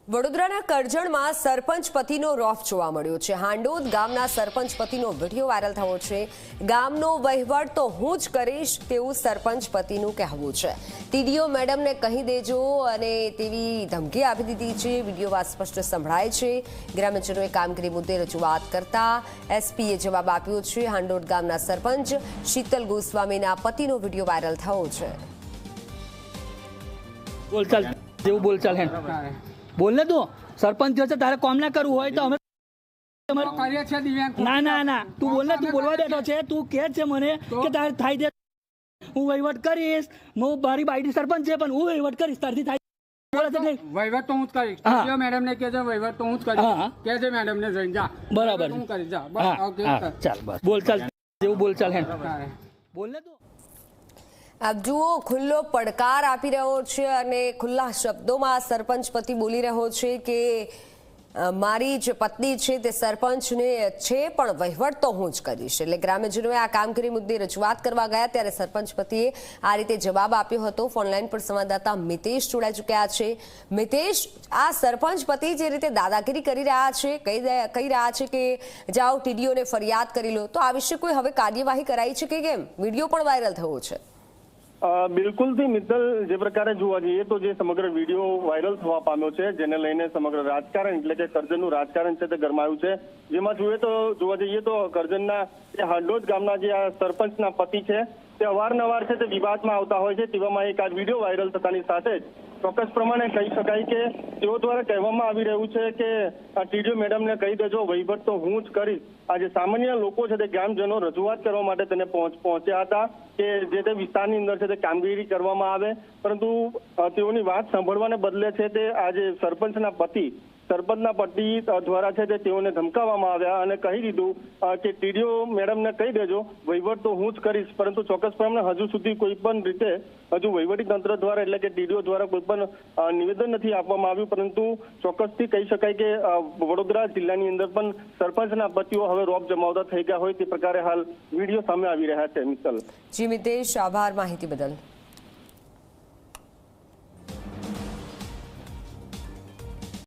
વડોદરાના કરજણમાં સરપંચ પતિનો રોફ જોવા મળ્યો છે। હાંડોદ ગામના સરપંચ પતિનો વિડીયો વાયરલ થયો છે। ગામનો વહીવટ તો હું જ કરીશ તેવું સરપંચ પતિનું કહેવું છે। ટીડીઓ મેડમને કહી દેજો અને તેવી ધમકી આપી દીધી છે। વિડીયોમાં સ્પષ્ટ સંભળાય છે। ગ્રામજનોએ કામગીરી મુદ્દે રજૂઆત કરતા એસપીએ જવાબ આપ્યો છે। હાંડોદ ગામના સરપંચ શીતલ ગોસ્વામીના પતિનો વિડીયો વાયરલ થયો છે। બોલચાલ જેવું બોલચાલ હે બોલ ને તું સરપંચ છે તારે કામ ના કરવું હોય તો અમે ના ના ના તું બોલ ને તું બોલવા બેઠો છે તું કે છે મને કે તારે થાય દે હું વહીવટ કરીશ હું મારી બાઈડી સરપંચ છે પણ હું વહીવટ કરીશ તારથી થાય બોલે છે વહીવટ તો હું જ કરીશ ટીડીઓ મેડમ ને કહેજો વહીવટ તો હું જ કરીશ કહેજે મેડમ ને જઈને જા બરાબર હું કરીશ જા હા ઓકે ચાલ બસ બોલચાલ જેવું બોલચાલ હે બોલ ને તું આપ જુઓ ખુલ્લો પડકાર આપી રહ્યો છે અને ખુલ્લા શબ્દોમાં સરપંચ પતિ બોલી રહ્યો છે કે મારી જે પત્ની છે તે સરપંચને છે પણ વહીવટ તો હું જ કરીશ। એટલે ગ્રામ્યજનોએ આ કામગીરી મુદ્દે રજૂઆત કરવા ગયા ત્યારે સરપંચ પતિએ આ રીતે જવાબ આપ્યો હતો। ફોનલાઈન પર સંવાદદાતા મિતેશ જોડાઈ ચૂક્યા છે। મિતેશ, આ સરપંચ પતિ જે રીતે દાદાગીરી કરી રહ્યા છે, કહી રહ્યા છે કે જાઓ ટીડીઓને ફરિયાદ કરી લો, તો આ વિશે કોઈ હવે કાર્યવાહી કરાઈ છે કે કેમ? વિડીયો પણ વાયરલ થયો છે। બિલકુલ થી મિત્તલ, જે પ્રકારે જોવા જઈએ તો જે સમગ્ર વિડીયો વાયરલ થવા પામ્યો છે જેને લઈને સમગ્ર રાજકારણ એટલે કે કરજણનું રાજકારણ છે તે ગરમાયું છે। જેમાં જોવા જઈએ તો કરજણના હાંડોદ ગામના જે આ સરપંચના પતિ છે તે અવારનવાર છે તે વિવાદમાં આવતા હોય છે। તેવામાં એક આ વિડીયો વાયરલ થતાની સાથે જ ચોક્કસ પ્રમાણે કહી શકાય કે તેઓ દ્વારા કહેવામાં આવી રહ્યું છે કે ટીડીઓ મેડમને કહી દેજો વહીવટ તો હું જ કરીશ। આ જે સામાન્ય લોકો છે તે ગ્રામજનો રજૂઆત કરવા માટે તેને પહોંચ્યા હતા કે જે તે વિસ્તારની અંદર છે તે કામગીરી કરવામાં આવે, પરંતુ તેઓની વાત સાંભળવાને બદલે છે તે આ જે સરપંચના પતિ દ્વારા છે તે તેઓને ધમકાવવામાં આવ્યા અને કહી દીધું કે ટીડીઓ મેડમને કહી દેજો વહીવટ તો હું જ કરીશ। પરંતુ ચોક્કસ પ્રમાણે હજુ સુધી કોઈ પણ રીતે હજુ વહીવટી તંત્ર દ્વારા એટલે કે ટીડીઓ દ્વારા કોઈ પણ નિવેદન નથી આપવામાં આવ્યું, પરંતુ ચોક્કસથી કહી શકાય કે વડોદરા જિલ્લાની અંદર પણ સરપંચના પતિઓ હવે રોપ જમાવતા થઈ ગયા હોય તે પ્રકારે હાલ વિડીયો સામે આવી રહ્યા છે। મિત્તલ જી મિતેશ, આભાર માહિતી બદલ।